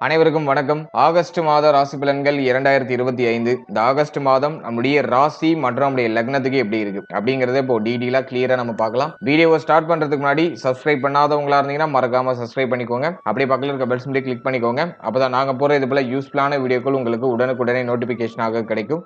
அனைவருக்கும் வணக்கம். ஆகஸ்ட் மாத ராசி பலன்கள் 2025. இந்த ஆகஸ்ட் மாதம் நம்முடைய ராசி மற்றும் நம்முடைய லக்னத்துக்கு எப்படி இருக்கு அப்படிங்கறத இப்போ டீடைலா கிளியரா நம்ம பார்க்கலாம். வீடியோவை ஸ்டார்ட் பண்றதுக்கு முன்னாடி சப்ஸ்கிரைப் பண்ணாதவங்களா இருந்தீங்கன்னா மறக்காம சப்ஸ்கிரைப் பண்ணிக்கோங்க. அப்படியே பக்கத்துல இருக்க பெல் சிம்பலை கிளிக் பண்ணிக்கோங்க. அப்பதான் நாங்க போற இது போல யூஸ்ஃபுல்லான வீடியோக்கள் உங்களுக்கு உடனுக்குடனே நோட்டிபிகேஷனாக கிடைக்கும்.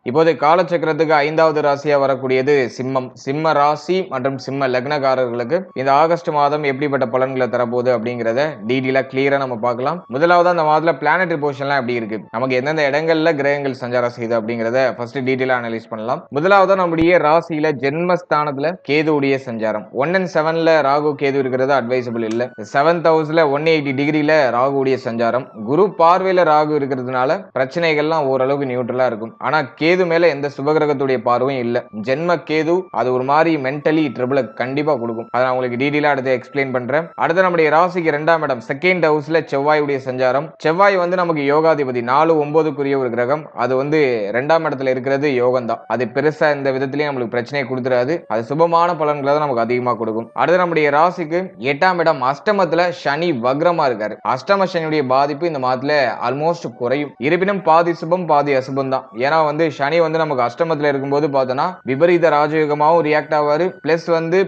இப்போது காலச்சக்கரத்துக்கு 5வது ராசியா வரக்கூடியது சிம்மம். சிம்ம ராசி மற்றும் சிம்ம லக்னக்காரர்களுக்கு இந்த ஆகஸ்ட் மாதம் எப்படிப்பட்ட பலன்களை தரப்போகுது அப்படிங்கறத டீடைலா கிளியரா நம்ம பார்க்கலாம். முதலாவது அந்த மாதத்துல பிளானட்டரி பொசிஷன்லாம் எப்படி இருக்கு, நமக்கு எந்தெந்த இடங்கள்ல கிரகங்கள் சஞ்சாரம் செய்யுது அப்படிங்கறத ஃபர்ஸ்ட் டீடைலா அனலைஸ் பண்ணலாம். முதலாவது நம்முடைய ராசியில ஜென்மஸ்தானத்துல கேதுவுடைய சஞ்சாரம் 1 and 7ல ராகு கேது இருக்கிறது அட்வைசபிள் இல்ல. 7th ஹவுஸ்ல 180 டிகிரில ராகுவுடைய சஞ்சாரம், குரு பார்வையில ராகு இருக்கிறதுனால பிரச்சனைகள்லாம் ஓரளவுக்கு நியூட்ரலா இருக்கும். ஆனா கேது மேல எந்த சுபகிரகத்துடைய பார்வையும் இல்ல. ஜென்ம கேது அது ஒரு மாதிரி மென்டலி ட்ரபிள கண்டிப்பா கொடுக்கும். அதை நான் உங்களுக்கு டீடைலா அடுத்து எக்ஸ்பிளைன் பண்றேன். அடுத்து நம்முடைய ராசிக்கு 2ஆம் இடம் 2nd ஹவுஸ்ல செவ்வாயுடைய சஞ்சாரம். செவ்வாய் நமக்கு யோகாதிபதி 4-9க்குரிய ஒரு கிரகம். அது 2ஆம் இடத்துல இருக்கிறது யோகம் தான். அது பெருசா இந்த விதத்திலேயே நம்மளுக்கு பிரச்சனையை கொடுத்துறாது. அது சுபமான பலன்களை தான் நமக்கு அதிகமா கொடுக்கும். அடுத்து நம்முடைய ராசிக்கு 8ஆம் இடம் அஷ்டமத்துல சனி வக்ரமா இருக்காரு. அஷ்டம சனியுடைய பாதிப்பு இந்த மாதத்துல ஆல்மோஸ்ட் குறையும். இருப்பினும் பாதி சுபம் பாதி அசுபம் தான். ஏன்னா சனி நமக்கு அஷ்டமத்துல இருக்கும்போது பார்த்தோம்னா விபரீத ராஜயோகமாவும் ரியாக்ட் ஆவாரு, பிளஸ்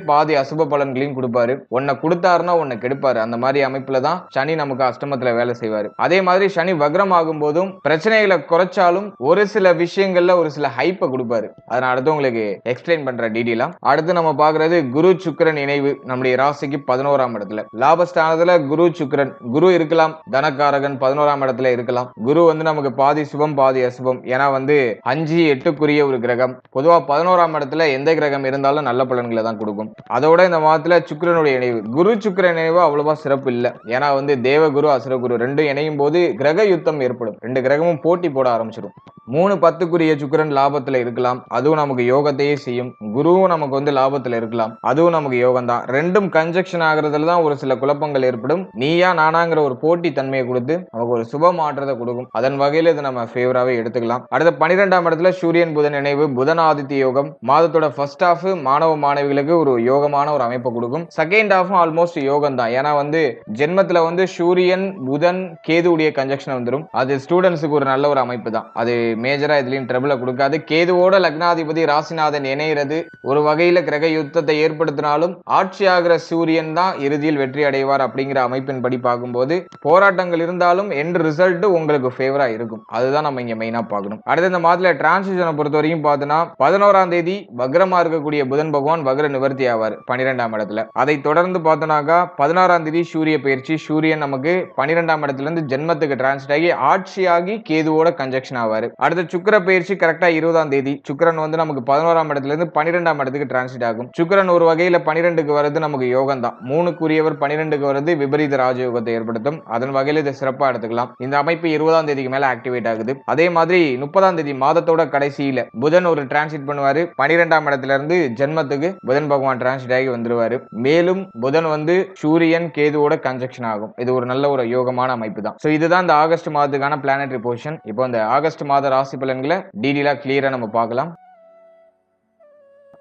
பாதி அசுப பலன்களையும் கொடுப்பாரு. ஒன்ன கொடுத்தாருன்னா ஒன்ன கெடுப்பாரு. அந்த மாதிரி அமைப்புல தான் சனி நமக்கு அஷ்டமத்துல வேலை செய்வாரு. அதே மாதிரி சனி வக்ரம் ஆகும் போதும் பிரச்சனைகளை குறைச்சாலும் ஒரு சில விஷயங்கள்ல ஒரு சில ஹைப்பை கொடுப்பாரு. அதை நான் அடுத்து உங்களுக்கு எக்ஸ்பிளைன் பண்ற டீடைலா. அடுத்து நம்ம பாக்குறது குரு சுக்கிரன் இணைவு நம்முடைய ராசிக்கு 11ஆம் இடத்துல. லாபஸ்தானத்துல குரு சுக்கிரன், குரு இருக்கலாம் தனக்காரகன் 11ஆம் இடத்துல இருக்கலாம். குரு நமக்கு பாதி சுபம் பாதி அசுபம். ஏன்னா 5-8க்குரிய ஒரு கிரகம். பொதுவா 11ஆம் இடத்துல எந்த கிரகம் இருந்தாலும் நல்ல பலன்களை தான் கொடுக்கும். அதோட இந்த மாதத்துல சுக்கிரனுடைய இணைவு, குரு சுக்கிரன் இணைவு அவ்வளவா சிறப்பு இல்ல. ஏன்னா தேவகுரு அசுரகுரு ரெண்டும் இணையும் போது கிரக யுத்தம் ஏற்படும். 2 கிரகமும் போட்டி போட ஆரம்பிச்சிடும். 3-10க்குரிய சுக்கிரன் லாபத்துல இருக்கலாம், அதுவும் நமக்கு யோகத்தையே செய்யும். குருவும் நமக்கு லாபத்துல இருக்கலாம், அதுவும் நமக்கு யோகம் தான். ரெண்டும் கன்ஜெக்ஷன் ஆகுறதுல தான் ஒரு சில குழப்பங்கள் ஏற்படும். நீயா நானாங்கிற ஒரு போட்டி தன்மையை கொடுத்து நமக்கு ஒரு சுப மாற்றத்தை கொடுக்கும். அதன் வகையில இதை நம்ம ஃபேவராவே எடுத்துக்கலாம். அடுத்த 12ஆம் இடத்துல சூரியன் புதன் இணைவு, புதன் ஆதித்ய யோகம். மாதத்தோட ஃபர்ஸ்ட் ஹாஃப் மாணவ மாணவிகளுக்கு ஒரு யோகமான ஒரு அமைப்பை கொடுக்கும். செகண்ட் ஹாஃபும் ஆல்மோஸ்ட் யோகம் தான். ஏன்னா ஜென்மத்துல சூரியன் புதன் கேதுவுடைய கன்ஜெக்ஷன் வந்துடும். அது ஸ்டூடெண்ட்ஸுக்கு ஒரு நல்ல ஒரு அமைப்பு தான். அது மேஜரா இதுலயும் ட்ரபிள கொடுக்காது. கேதுவோட லக்னாதிபதி ராசிநாதன் இணைகிறது ஒரு வகையில கிரக யுத்தத்தை ஏற்படுத்தினாலும் ஆட்சி ஆகிற சூரியன் தான் இறுதியில் வெற்றி அடைவார் அப்படிங்கிற அமைப்பின் படி பார்க்கும்போது போராட்டங்கள் இருந்தாலும் எண்ட் ரிசல்ட் உங்களுக்கு ஃபேவரா இருக்கும். அதுதான் நம்ம இங்க மெயினா பார்க்கணும். அடுத்த இந்த மாதத்துல டிரான்சிஷனை பொறுத்த வரைக்கும் பார்த்தோன்னா 11ஆம் தேதி வக்ரமா இருக்கக்கூடிய புதன் பகவான் வக்ர நிவர்த்தி ஆவார் 12ஆம் இடத்துல. அதை தொடர்ந்து பார்த்தோம்னாக்கா 16ஆம் தேதி சூரிய பயிற்சி. சூரியன் நமக்கு 12ஆம் இடத்துல இருந்து ஜென்மத்துக்கு டிரான்சிட் ஆகி ஆட்சியாகி கேதுவோட கன்ஜெக்ஷன் ஆவார். அடுத்த சுக்கிர பயிற்சி கரெக்டா 20ஆம் தேதி. சுக்கிரன் நமக்கு 11ஆம் இடத்துல இருந்து 12ஆம் இடத்துக்கு டிரான்சிட் ஆகும். சுக்கிரன் ஒரு வகையில 12க்கு வருது நமக்கு யோகம் தான். 3க்குரியவர் 12க்கு வருது விபரீத ராஜயோகத்தை ஏற்படுத்தும். அதன் வகையில இதை சிறப்பா எடுத்துக்கலாம். இந்த அமைப்பு 20ஆம் தேதிக்கு மேல ஆக்டிவேட் ஆகுது. அதே மாதிரி 30ஆம் தேதி மாதத்தோட கடைசியில புதன் ஒரு டிரான்சிட் பண்ணுவாரு. 12ஆம் இடத்துல இருந்து ஜென்மத்துக்கு புதன் பகவான் டிரான்சிட் ஆகி வந்துருவாரு. மேலும் புதன் சூரியன் கேதுவோட கன்ஜெக்ஷன் ஆகும். இது ஒரு நல்ல ஒரு யோகமான அமைப்பு தான். சோ இதுதான் இந்த ஆகஸ்ட் மாதத்துக்கான பிளானட்டரி பொசிஷன். இப்போ இந்த ஆகஸ்ட் மாத ராசி பலன்களை டீடைலா கிளியரா நம்ம பார்க்கலாம்.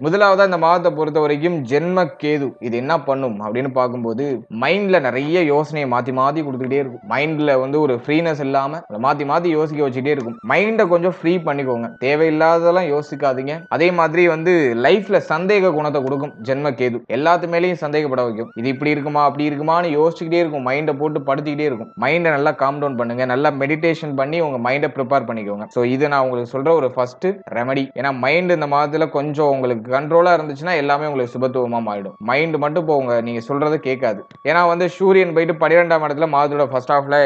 முதலாவதா இந்த மாதத்தை பொறுத்த வரைக்கும் ஜென்ம கேது இது என்ன பண்ணும் அப்படின்னு பார்க்கும்போது மைண்ட்ல நிறைய யோசனையை மாத்தி மாத்தி கொடுத்துக்கிட்டே இருக்கும். மைண்ட்ல ஒரு ஃப்ரீனஸ் இல்லாம மாத்தி மாத்தி யோசிக்க வச்சுக்கிட்டே இருக்கும். மைண்டை கொஞ்சம் ஃப்ரீ பண்ணிக்கோங்க, தேவையில்லாததெல்லாம் யோசிக்காதீங்க. அதே மாதிரி லைஃப்ல சந்தேக குணத்தை கொடுக்கும். ஜென்ம கேது எல்லாத்து மேலேயும் சந்தேகப்பட வைக்கும். இது இப்படி இருக்குமா அப்படி இருக்குமான்னு யோசிச்சுக்கிட்டே இருக்கும். மைண்டை போட்டு படுத்திக்கிட்டே இருக்கும். மைண்டை நல்லா காம் டவுன் பண்ணுங்க, நல்லா மெடிடேஷன் பண்ணி உங்க மைண்டை ப்ரிப்பேர் பண்ணிக்கோங்க. ஸோ இது நான் உங்களுக்கு சொல்ற ஒரு ஃபர்ஸ்ட் ரெமடி. ஏன்னா மைண்ட் இந்த மாதத்துல கொஞ்சம் உங்களுக்கு கண்ட்ரோலா இருந்துச்சுன்னா எல்லாமே உங்களுக்கு சுபத்துவமா மாறிடும். மைண்ட் மட்டும் போங்க, நீங்க சொல்றதை கேட்காது. ஏன்னா சூரியன் போயிட்டு 12ஆம் இடத்துல மாதத்தோட ஃபர்ஸ்ட் ஹாஃப்ல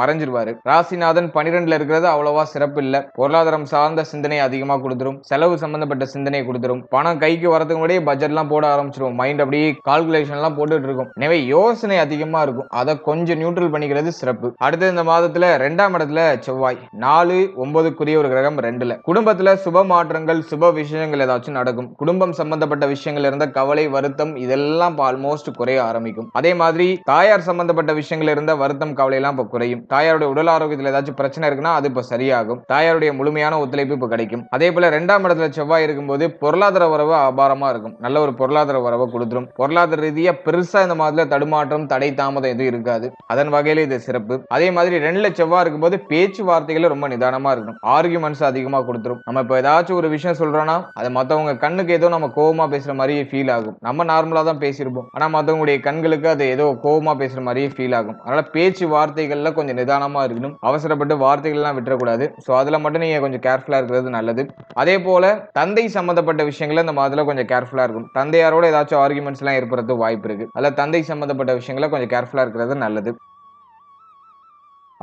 மறைஞ்சிருவாரு. ராசிநாதன் 12ல இருக்கிறது அவ்வளவா சிறப்பு இல்ல. பொருளாதாரம் சார்ந்த சிந்தனை அதிகமா கொடுத்துரும். செலவு சம்பந்தப்பட்ட சிந்தனை கொடுத்துரும். பணம் கைக்கு வரதுக்கு முன்னாடியே பட்ஜெட் எல்லாம் போட ஆரம்பிச்சிடும். மைண்ட் அப்படியே கால்குலேஷன் எல்லாம் போட்டுட்டு இருக்கும். எனவே யோசனை அதிகமா இருக்கும். அதை கொஞ்சம் நியூட்ரல் பண்ணிக்கிறது சிறப்பு. அடுத்து இந்த மாதத்துல 2ஆம் இடத்துல செவ்வாய் 4-9க்குரிய ஒரு கிரகம் 2ல. குடும்பத்துல சுப மாற்றங்கள் சுப விஷயங்கள் ஏதாச்சும் நடக்கும். குடும்பம் சம்பந்தப்பட்ட விஷயங்கள் இருந்த கவலை வருத்தம் இதெல்லாம் ஆல்மோஸ்ட் குறைய ஆரம்பிக்கும். அதே மாதிரி தாயார் சம்பந்தப்பட்ட விஷயங்கள் இருந்த வருத்தம் கவலை எல்லாம் இப்ப குறையும். தாயாருடைய உடல் ஆரோக்கியத்தில் ஏதாச்சும் பிரச்சனை இருக்குன்னா அது இப்ப சரியாகும். தாயாருடைய முழுமையான ஒத்துழைப்பு இப்ப கிடைக்கும். அதே போல 2ஆம் இடத்துல செவ்வாய் இருக்கும்போது பொருளாதார வரவு அபாரமா இருக்கும். நல்ல ஒரு பொருளாதார வரவை கொடுத்துரும். பொருளாதார ரீதியா பெருசா இந்த மாதிரி தடுமாற்றம் தடை தாமதம் எதுவும் இருக்காது. அதன் வகையில இது சிறப்பு. அதே மாதிரி 2ல செவ்வாய் இருக்கும்போது பேச்சுவார்த்தைகள் ரொம்ப நிதானமா இருக்கணும். ஆர்குமெண்ட்ஸ் அதிகமா கொடுத்துரும். நம்ம இப்ப ஏதாச்சும் ஒரு விஷயம் சொல்றோம்னா அது மத்தவங்க கண்ணுக்கு ஏதோ நம்ம கோவமா பேசுற மாதிரி ஃபீல் ஆகும். நம்ம நார்மலா தான் பேசியிருப்போம். ஆனா மத்தவங்களுடைய கண்களுக்கு அது ஏதோ கோவமா பேசுற மாதிரியே ஃபீல் ஆகும். அதனால பேச்சு வார்த்தைகள்ல கொஞ்சம் நிதானமா இருக்கணும். அவசரப்பட்டு வார்த்தைகள் எல்லாம் விட்டுறக்கூடாது. சோ அதுல மட்டும் நீங்க கொஞ்சம் கேர்ஃபுல்லா இருக்கிறது நல்லது. அதே போல தந்தை சம்பந்தப்பட்ட விஷயங்கள இந்த மாதிரி கொஞ்சம் கேர்ஃபுல்லா இருக்கும். தந்தையாரோட ஏதாச்சும் ஆர்குமெண்ட்ஸ் எல்லாம் ஏற்படுறது வாய்ப்பு இருக்கு. அதுல தந்தை சம்பந்தப்பட்ட விஷயங்கள கொஞ்சம் கேர்ஃபுல்லா இருக்கிறது நல்லது.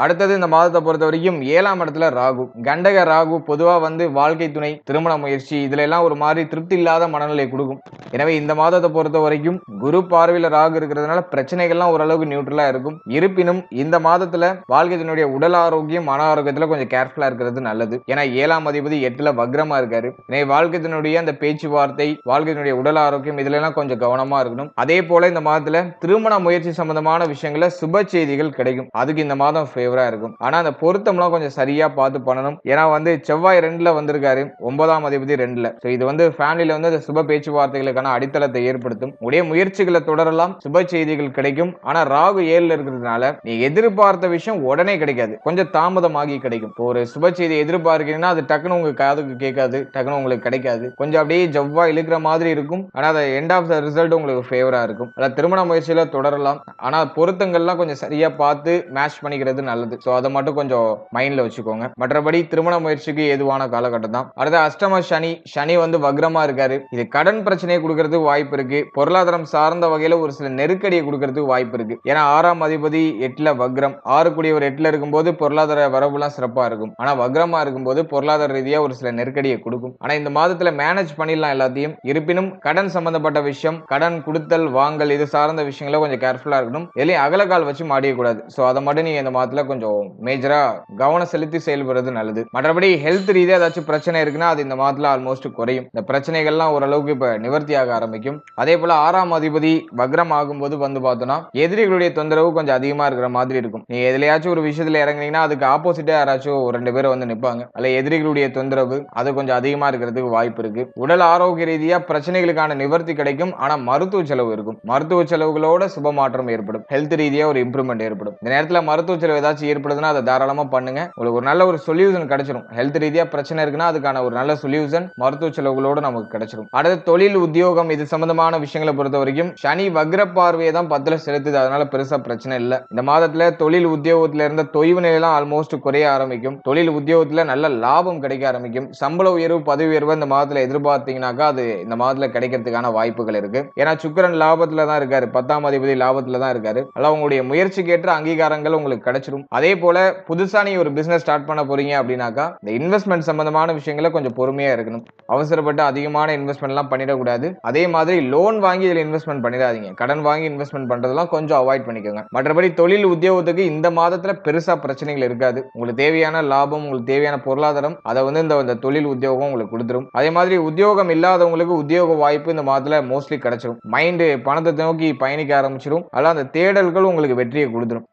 அடுத்தது இந்த மாதத்தை பொறுத்த வரைக்கும் 7ஆம் இடத்துல ராகு. கண்டக ராகு பொதுவா வாழ்க்கை துணை, திருமண முயற்சி இதுல எல்லாம் ஒரு மாதிரி திருப்தி இல்லாத மனநிலை கொடுக்கும். எனவே இந்த மாதத்தை பொறுத்த வரைக்கும் குரு பார்வையில ராகு இருக்கிறதுனால பிரச்சனைகள்லாம் ஓரளவுக்கு நியூட்ரலா இருக்கும். இருப்பினும் இந்த மாதத்துல வாழ்க்கை துணையுடைய உடல் ஆரோக்கியம், மன ஆரோக்கியத்துல கொஞ்சம் கேர்ஃபுல்லா இருக்கிறது நல்லது. ஏன்னா 7ஆம் அதிபதி 8ல வக்ரமா இருக்காரு. எனவே வாழ்க்கை துணையுடைய அந்த பேச்சுவார்த்தை, வாழ்க்கை துணையுடைய உடல் ஆரோக்கியம் இதுல எல்லாம் கொஞ்சம் கவனமா இருக்கணும். அதே போல இந்த மாதத்துல திருமண முயற்சி சம்பந்தமான விஷயங்கள சுப செய்திகள் கிடைக்கும். அதுக்கு இந்த மாதம் ஃபேவரா இருக்கும். ஆனா அந்த பொருத்தம்லாம் கொஞ்சம் சரியா பார்த்து பண்ணணும். ஏன்னா செவ்வாய் 2ல வந்திருக்காரு. 9ஆம் அதிபதி 2ல. சோ இது ஃபேமிலில அந்த சுப பேச்சுவார்த்தைகளுக்கான அடித்தளத்தை ஏற்படுத்தும். உடைய முயற்சிகளை தொடரலாம். சுப செய்திகள் கிடைக்கும். ஆனா ராகு 7ல இருக்கிறதுனால நீ எதிர்பார்த்த விஷயம் உடனே கிடைக்காது. கொஞ்சம் தாமதமாகி கிடைக்கும். இப்போ ஒரு சுப செய்தி எதிர்பார்க்கிறீங்கன்னா அது டக்குனு உங்க காதுக்கு கேட்காது. டக்குனு உங்களுக்கு கிடைக்காது. கொஞ்சம் அப்படியே ஜவ்வா இழுக்கிற மாதிரி இருக்கும். ஆனா அது எண்ட் ஆஃப் த ரிசல்ட் உங்களுக்கு ஃபேவரா இருக்கும். அதாவது திருமண முயற்சியில தொடரலாம். ஆனா பொருத்தங்கள்லாம் கொஞ்சம் சரியா பார்த்து மேட்ச் பண்ணிக்கிறது நல்லது. சோ அதை மட்டும் கொஞ்சம் மைண்ட்ல வச்சுக்கோங்க. மற்றபடி திருமண முயற்சிக்கு ஏதுவான காலகட்டம் தான். அடுத்த அஷ்டம சனி. சனி வக்ரமா இருக்காரு. இது கடன் பிரச்சனையை கொடுக்கறதுக்கு வாய்ப்பு இருக்கு. பொருளாதாரம் சார்ந்த வகையில ஒரு சில நெருக்கடியை கொடுக்கறதுக்கு வாய்ப்பு இருக்கு. ஏன்னா 6ஆம் அதிபதி 8ல வக்ரம். 6 கூடியவர் 8ல இருக்கும்போது பொருளாதார வரவுலாம் சிறப்பா இருக்கும். ஆனா வக்ரமா இருக்கும்போது பொருளாதார ரீதியா ஒரு சில நெருக்கடியை கொடுக்கும். ஆனா இந்த மாதத்துல மேனேஜ் பண்ணிடலாம் எல்லாத்தையும். இருப்பினும் கடன் சம்பந்தப்பட்ட விஷயம், கடன் கொடுத்தல் வாங்கல் இது சார்ந்த விஷயங்கள கொஞ்சம் கேர்ஃபுல்லா இருக்கணும். எதையும் அகலக்கால் வச்சு மாடியக்கூடாது. சோ அதை மட்டும் நீங்க இந்த மாதத்துல கொஞ்சம் மேஜரா கவனம் செலுத்தி செயல்படுறது நல்லது. மற்றபடி ஹெல்த் ரீதியா ஏதாச்சும் பிரச்சனை இருக்குன்னா அது இந்த மாதத்துல ஆல்மோஸ்ட் குறையும். இந்த பிரச்சனைகள்லாம் ஓரளவுக்கு இப்ப நிவர்த்தியாக ஆரம்பிக்கும். அதே போல 6ஆம் அதிபதி வக்ரம் ஆகும்போது பார்த்தோம்னா எதிரிகளுடைய தொந்தரவு கொஞ்சம் அதிகமா இருக்கிற மாதிரி இருக்கும். நீ எதுலயாச்சும் ஒரு விஷயத்துல இறங்குனீங்கன்னா அதுக்கு ஆப்போசிட்டா யாராச்சும் 2 பேர் நிப்பாங்க. அல்ல எதிரிகளுடைய தொந்தரவு அது கொஞ்சம் அதிகமா இருக்கிறதுக்கு வாய்ப்பு இருக்கு. உடல் ஆரோக்கிய ரீதியா பிரச்சனைகளுக்கான நிவர்த்தி கிடைக்கும். ஆனா மருத்துவ செலவு இருக்கும். மருத்துவ செலவுகளோட சுப மாற்றம் ஏற்படும். ஹெல்த் ரீதியா ஒரு இம்ப்ரூவ்மெண்ட் ஏற்படும். இந்த நேரத்துல மருத்துவ செலவு ஏதாச்சும் ஏற்படுதுன்னா அதை தாராளமா பண்ணுங்க. உங்களுக்கு ஒரு நல்ல ஒரு சொல்யூஷன் கிடைச்சிடும். ஹெல்த் ரீதியா பிரச்சனை இருக்குன்னா அதுக்கான ஒரு நல்ல சொல்யூஷன் மருத்துவ செலவுகளோட நமக்கு கிடைச்சிடும். அடுத்து தொழில் உத்தியோகம் இது சம்பந்தமான விஷயங்களை பொறுத்த வரைக்கும் சனி வக்ர பார்வையை தான் 10ல செலுத்துது. அதனால பெருசா பிரச்சனை இல்ல. இந்த மாதத்துல தொழில் உத்தியோகத்துல இருந்த தொய்வு நிலையெல்லாம் ஆல்மோஸ்ட் குறைய ஆரம்பிக்கும். தொழில் உத்தியோகத்துல நல்ல லாபம் கிடைக்க ஆரம்பிக்கும். சம்பள உயர்வு, பதவி உயர்வு இந்த மாதத்துல எதிர்பார்த்தீங்கன்னாக்கா அது இந்த மாதத்துல கிடைக்கிறதுக்கான வாய்ப்புகள் இருக்கு. ஏன்னா சுக்கிரன் லாபத்துல தான் இருக்காரு. 10ஆம் அதிபதி லாபத்துல தான் இருக்காரு. அதனால உங்களுடைய முயற்சிக்கு ஏற்ற அங்கீகாரங்கள் உங்களுக்கு கிடைச்சிடும். அதே போல புதுசா நீ ஒரு பிசினஸ் ஸ்டார்ட் பண்ண போறீங்க அப்படின்னாக்கா இந்த இன்வெஸ்ட்மெண்ட் சம்பந்தமான விஷயங்களை கொஞ்சம் பொறுமையா இருக்கணும். அவசரப்பட்டு அதிகமான இன்வெஸ்ட்மெண்ட் எல்லாம் பண்ணிடக்கூடாது. அதே மாதிரி லோன் வாங்கி இதுல இன்வெஸ்ட்மெண்ட் பண்ணிடாதீங்க. கடன் வாங்கி இன்வெஸ்ட்மெண்ட் பண்றதெல்லாம் கொஞ்சம் அவாய்ட் பண்ணிக்கோங்க. மற்றபடி தொழில் உத்தியோகத்துக்கு இந்த மாதத்துல பெருசா பிரச்சனைகள் இருக்காது. உங்களுக்கு தேவையான லாபம், உங்களுக்கு தேவையான பொருளாதாரம் அதை இந்த தொழில் உத்தியோகம் உங்களுக்கு கொடுத்துரும். அதே மாதிரி உத்தியோகம் இல்லாதவங்களுக்கு உத்தியோக வாய்ப்பு இந்த மாதத்துல மோஸ்ட்லி கிடைச்சிடும். மைண்ட் பணத்தை நோக்கி பயணிக்க ஆரம்பிச்சிடும். அதெல்லாம் அந்த தேடல்கள் உங்களுக்கு வெற்றியை கொடுத்துரும்.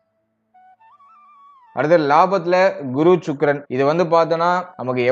அடுத்து லாபத்துல குரு சுக்கிரன் இது பார்த்தோம்னா நமக்கு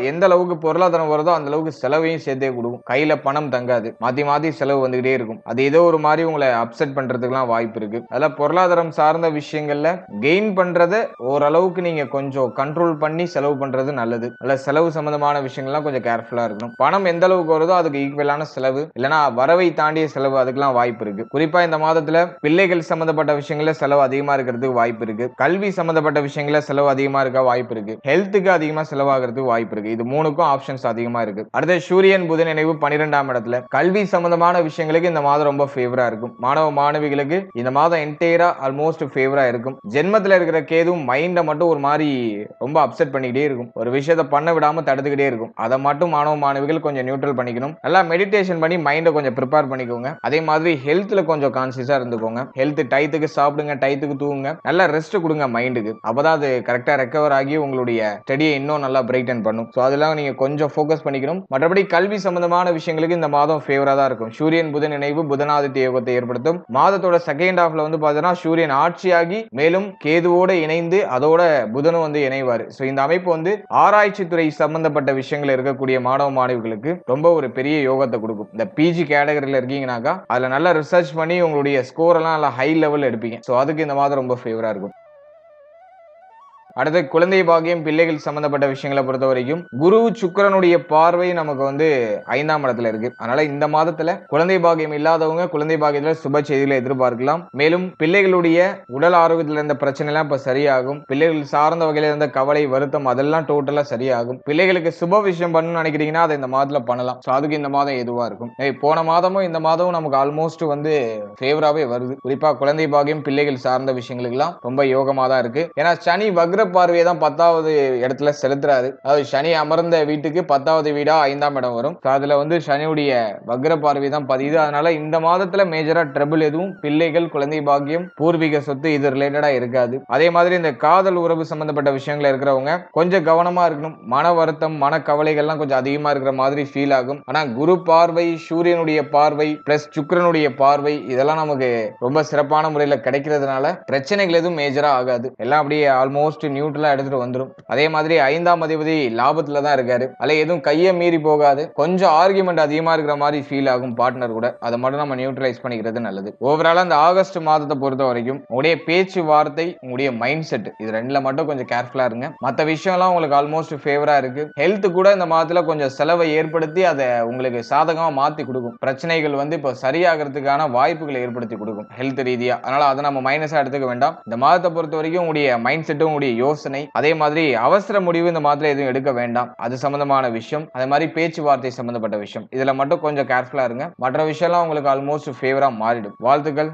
எந்த அளவுக்கு பொருளாதாரம் வருதோ அந்த அளவுக்கு செலவையும் சேர்த்தே கொடுக்கும். கையில பணம் தங்காது. மாத்தி மாத்தி செலவு வந்துகிட்டே இருக்கும். அது ஏதோ ஒரு மாதிரி உங்களை அப்செட் பண்றதுக்குலாம் வாய்ப்பு இருக்கு. அதெல்லாம் பொருளாதாரம் சார்ந்த விஷயங்கள்ல கெயின் பண்றதை ஓரளவுக்கு நீங்க கொஞ்சம் கண்ட்ரோல் பண்ணி செலவு பண்றது நல்லது. அல்ல செலவு சம்பந்தமான விஷயங்கள்லாம் கொஞ்சம் கேர்ஃபுல்லா இருக்கணும். பணம் எந்த அளவுக்கு வருதோ அதுக்கு ஈக்குவலான செலவு, இல்லைன்னா வரவை தாண்டிய செலவு அதுக்கெல்லாம் வாய்ப்பு இருக்கு. குறிப்பா இந்த மாதத்துல பிள்ளைகள் சம்பந்தப்பட்ட விஷயங்கள்ல செலவு அதிகமா இருக்கிறதுக்கு வாய்ப்பு இருக்கு. கல்வி சம்பந்தப்பட்ட விஷயங்கள செலவு அதிகமா இருக்க வாய்ப்பு இருக்கு. ஹெல்த்துக்கு அதிகமா செலவாகிறதுக்கு வாய்ப்பு இருக்கு. இது மூணுக்கும் ஆப்ஷன்ஸ் அதிகமா இருக்கு. அடுத்து சூரியன் புதன் இணைவு 12ஆம் இடத்துல. கல்வி சம்பந்தமான விஷயங்களுக்கு இந்த மாதம் ரொம்ப ஃபேவரா இருக்கும். மாணவ மாணவிகளுக்கு இந்த மாதம் என்டையரா ஆல்மோஸ்ட் ஃபேவரா இருக்கும். ஜென்மத்துல இருக்கிற கேது மைண்ட மட்டும் ஒரு மாதிரி ரொம்ப அப்செட் பண்ணிக்கிட்டே இருக்கும். ஒரு விஷயத்தை பண்ண விடாம தடுத்துக்கிட்டே இருக்கும். அதை மட்டும் மாணவ மாணவிகள் கொஞ்சம் நியூட்ரல் பண்ணிக்கணும். நல்லா மெடிடேஷன் பண்ணி மைண்ட கொஞ்சம் ப்ரிப்பேர் பண்ணிக்கோங்க. அதே மாதிரி ஹெல்த்ல கொஞ்சம் கான்சியஸா இருந்துக்கோங்க. ஹெல்த் டயத்துக்கு சாப்பிடுங்க, டயத்துக்கு தூங்குங்க, நல்லா ரெஸ்ட் கொடுங்க மைண்டுக்கு. அப்பதான் அது கரெக்டா ரெக்கவர் ஆகி உங்களுடைய ஸ்டடியை இன்னும் நல்லா பிரைட்டன் பண்ணும். ஸோ அதெல்லாம் நீங்க கொஞ்சம் ஃபோக்கஸ் பண்ணிக்கணும். மற்றபடி கல்வி சம்பந்தமான விஷயங்களுக்கு இந்த மாதம் ஃபேவரா தான் இருக்கும். சூரியன் புதன் இணைவு புதனாதித்ய யோகத்தை ஏற்படுத்தும். மாதத்தோட செகண்ட் ஹாஃப்ல வந்து பாத்தீங்கன்னா சூரியன் ஆட்சியாகி மேலும் கேதுவோட இணைந்து அதோட புதனும் வந்து இணைவாரு. ஸோ இந்த அமைப்பு வந்து ஆராய்ச்சி துறை சம்பந்தப்பட்ட விஷயங்கள் இருக்கக்கூடிய மாணவ மாணவிகளுக்கு ரொம்ப ஒரு பெரிய யோகத்தை கொடுக்கும். இந்த பிஜி கேட்டகரியில இருக்கீங்கன்னாக்கா அதுல நல்லா ரிசர்ச் பண்ணி உங்களுடைய ஸ்கோர் எல்லாம் நல்லா ஹை லெவல் எடுப்பீங்க. ஸோ அதுக்கு இந்த மாதம் ரொம்ப ஃபேவரா இருக்கும். அடுத்து குழந்தை பாக்கியம் பிள்ளைகள் சம்பந்தப்பட்ட விஷயங்களை பொறுத்த வரைக்கும் குரு சுக்கிரனுடைய பார்வை நமக்கு வந்து 5ஆம் இடத்துல இருக்கு. அதனால இந்த மாதத்துல குழந்தை பாக்கியம் இல்லாதவங்க குழந்தை பாக்கியத்துல சுப செய்திகளை எதிர்பார்க்கலாம். மேலும் பிள்ளைகளுடைய உடல் ஆரோக்கியத்துல இருந்த பிரச்சனை எல்லாம் இப்ப சரியாகும். பிள்ளைகள் சார்ந்த வகையில இருந்த கவலை வருத்தம் அதெல்லாம் டோட்டலா சரியாகும். பிள்ளைகளுக்கு சுப விஷயம் பண்ணணும்னு நினைக்கிறீங்கன்னா அதை இந்த மாதத்துல பண்ணலாம். ஸோ அதுக்கு இந்த மாதம் எதுவா இருக்கும். போன மாதமும் இந்த மாதமும் நமக்கு ஆல்மோஸ்ட் வந்து ஃபேவராவே வருது. குறிப்பா குழந்தை பாக்கியம் பிள்ளைகள் சார்ந்த விஷயங்களுக்கு எல்லாம் ரொம்ப யோகமா தான் இருக்கு. ஏன்னா சனி வக்ர பார்வையை தான் 10வது இடத்துல செலுத்துறாரு. அதாவது சனி அமர்ந்த வீட்டுக்கு 10வது வீடா 5ஆம் இடம் வரும். அதுல வந்து சனியுடைய வக்ர பார்வை தான் பதியுது. அதனால இந்த மாதத்துல மேஜரா ட்ரபிள் எதுவும் பிள்ளைகள் குழந்தை பாக்கியம் பூர்வீக சொத்து இது ரிலேட்டடா இருக்காது. அதே மாதிரி இந்த காதல் உறவு சம்பந்தப்பட்ட விஷயங்கள் இருக்கிறவங்க கொஞ்சம் கவனமா இருக்கணும். மன வருத்தம் மன கவலைகள்லாம் கொஞ்சம் அதிகமா இருக்கிற மாதிரி ஃபீல் ஆகும். ஆனா குரு பார்வை சூரியனுடைய பார்வை பிளஸ் சுக்கிரனுடைய பார்வை இதெல்லாம் நமக்கு ரொம்ப சிறப்பான முறையில் கிடைக்கிறதுனால பிரச்சனைகள் எதுவும் மேஜரா ஆகாது. எல்லாம் அப்படியே ஆல்மோஸ்ட் நியூட்ரலா எடுத்துட்டு வந்துடும். அதே மாதிரி 5ஆம் அதிபதி லாபத்துல தான் இருக்காரு. அதுல எதுவும் கையை மீறி போகாது. கொஞ்சம் ஆர்குமெண்ட் அதிகமா இருக்கிற மாதிரி ஃபீல் ஆகும் பார்ட்னர் கூட. அதை மட்டும் நம்ம நியூட்ரலைஸ் பண்ணிக்கிறது நல்லது. ஓவரால் அந்த ஆகஸ்ட் மாதத்தை பொறுத்த வரைக்கும் உங்களுடைய பேச்சு வார்த்தை உங்களுடைய மைண்ட் செட் இது ரெண்டுல மட்டும் கொஞ்சம் கேர்ஃபுல்லா இருங்க. மற்ற விஷயம்லாம் உங்களுக்கு ஆல்மோஸ்ட் ஃபேவரா இருக்கு. ஹெல்த் கூட இந்த மாதத்துல கொஞ்சம் செலவை ஏற்படுத்தி அதை உங்களுக்கு சாதகமா மாத்தி கொடுக்கும். பிரச்சனைகள் வந்து இப்போ சரியாகிறதுக்கான வாய்ப்புகளை ஏற்படுத்தி கொடுக்கும் ஹெல்த் ரீதியா. அதனால அதை நம்ம மைனஸா எடுத்துக்க வேண்டாம். இந்த மாதத்தை பொறுத்த வரைக்கும் உங்களுடைய மைண்ட் செட்டும் உங்களுடைய யோசனை அதே மாதிரி அவசர முடிவு இந்த மாதத்துல எதுவும் எடுக்க வேண்டாம். அது சம்பந்தமான விஷயம் அதே மாதிரி பேச்சுவார்த்தை சம்பந்தப்பட்ட விஷயம் இதுல மட்டும் கொஞ்சம் கேர்ஃபுல்லா இருங்க. மற்ற விஷயம்லாம் உங்களுக்கு ஆல்மோஸ்ட் ஃபேவரா மாறிடும். வாழ்த்துக்கள்.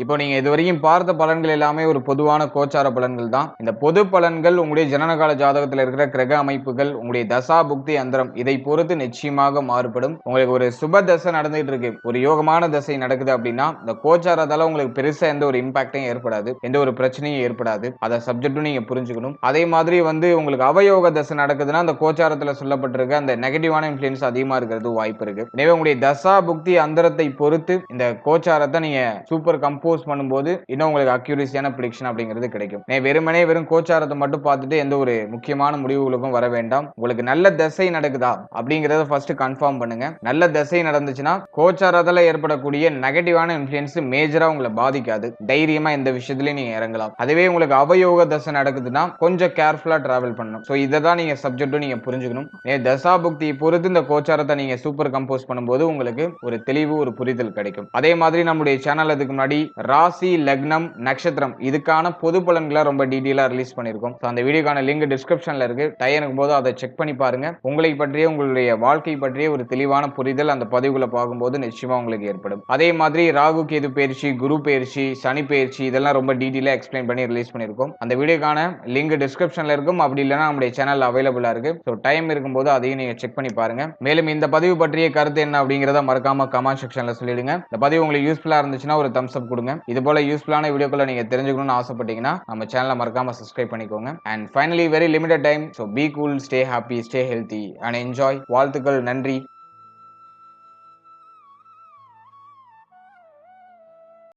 இப்போ நீங்க இதுவரைக்கும் பார்த்த பலன்கள் எல்லாமே ஒரு பொதுவான கோச்சார பலன்கள் தான். இந்த பொது பலன்கள் உங்களுடைய ஜனனகால ஜாதகத்தில் இருக்கிற கிரக அமைப்புகள் உங்களுடைய தசா புக்தி அந்தரம் இதை பொறுத்து நிச்சயமாக மாறுபடும். உங்களுக்கு ஒரு சுப தசை நடந்துட்டு இருக்கு ஒரு யோகமான தசை நடக்குது அப்படின்னா இந்த கோச்சாரத்தால உங்களுக்கு பெருசா எந்த ஒரு இம்பாக்டும் ஏற்படாது. எந்த ஒரு பிரச்சனையும் ஏற்படாது. அதை சப்ஜெக்டும் நீங்க புரிஞ்சுக்கணும். அதே மாதிரி வந்து உங்களுக்கு அவயோக தசை நடக்குதுன்னா அந்த கோச்சாரத்துல சொல்லப்பட்டிருக்க அந்த நெகட்டிவான இன்ஃபுளுன்ஸ் அதிகமா இருக்கிறது வாய்ப்பு இருக்கு. எனவே உங்களுடைய தசா புக்தி அந்தரத்தை பொறுத்து இந்த கோச்சாரத்தை நீங்க சூப்பர் கம்போஸ் பண்ணும்போது இன்னும் உங்களுக்கு அக்யூரசியான ப்ரெடிக்ஷன் அப்படிங்கிறது கிடைக்கும். வெறும் கோச்சாரத்தை மட்டும் பார்த்துட்டு எந்த ஒரு முக்கியமான முடிவுகளுக்கும் வர வேண்டாம். உங்களுக்கு நல்ல தசை நடக்குதா அப்படிங்கறத ஃபர்ஸ்ட் கன்ஃபார்ம் பண்ணுங்க. நல்ல தசை நடந்துச்சுன்னா கோச்சாரத்தால ஏற்படக்கூடிய நெகட்டிவான இன்ஃப்ளூயன்ஸ் மேஜரா உங்களை பாதிக்காது. தைரியமா இந்த விஷயத்துலயும் நீங்க இறங்கலாம். அதுவே உங்களுக்கு அவயோக தசை நடக்குதுன்னா கொஞ்சம் கேர்ஃபுல்லா டிராவல் பண்ணணும். சோ இதை தான் நீங்க சப்ஜெக்டும் நீங்க புரிஞ்சுக்கணும். தசா புக்தியை பொறுத்து இந்த கோச்சாரத்தை நீங்க சூப்பர் கம்போஸ் பண்ணும்போது உங்களுக்கு ஒரு தெளிவு ஒரு புரிதல் கிடைக்கும். அதே மாதிரி நம்முடைய சேனல் அதுக்கு முன்னாடி ராசி லக்னம் நட்சத்திரம் இதுக்கான பொது பலன்களை ரொம்ப டீடைலா ரிலீஸ் பண்ணிருக்கோம். அந்த வீடியோக்கான லிங்க் டிஸ்கிரிப்ஷன்ல இருக்கு. டைம் போது அதை செக் பண்ணி பாருங்க. உங்களை பற்றிய உங்களுடைய வாழ்க்கை பற்றிய ஒரு தெளிவான புரிதல் அந்த பதிவுகளை பார்க்கும்போது நிச்சயமா உங்களுக்கு ஏற்படும். அதே மாதிரி ராகு கேது பயிற்சி குரு பயிற்சி சனி பயிற்சி இதெல்லாம் ரொம்ப டீடைலா எக்ஸ்பிளைன் பண்ணி ரிலீஸ் பண்ணிருக்கோம். அந்த வீடியோக்கான லிங்க் டிஸ்கிரிப்ஷன்ல இருக்கும். அப்படி இல்லைன்னா நம்முடைய சேனல் அவைலபிளா இருக்கு. ஸோ டைம் இருக்கும்போது அதையும் நீங்க செக் பண்ணி பாருங்க. மேலும் இந்த பதிவு பற்றிய கருத்து என்ன அப்படிங்கறத மறக்காம கமெண்ட் செக்ஷன்ல சொல்லிடுங்க. இந்த பதிவு உங்களுக்கு யூஸ்ஃபுல்லா இருந்துச்சுன்னா ஒரு தம்ஸ் அப் கொடுங்க. இது போல யூஸ்ஃபுல்லான வீடியோக்களை நீங்க தெரிஞ்சுக்கணும்னு ஆசைப்பட்டீங்கன்னா நம்ம சேனலை மறக்காம சப்ஸ்கிரைப் பண்ணிக்கோங்க. And finally very limited time. So be cool stay happy stay healthy and enjoy. வாழ்த்துக்கள். நன்றி.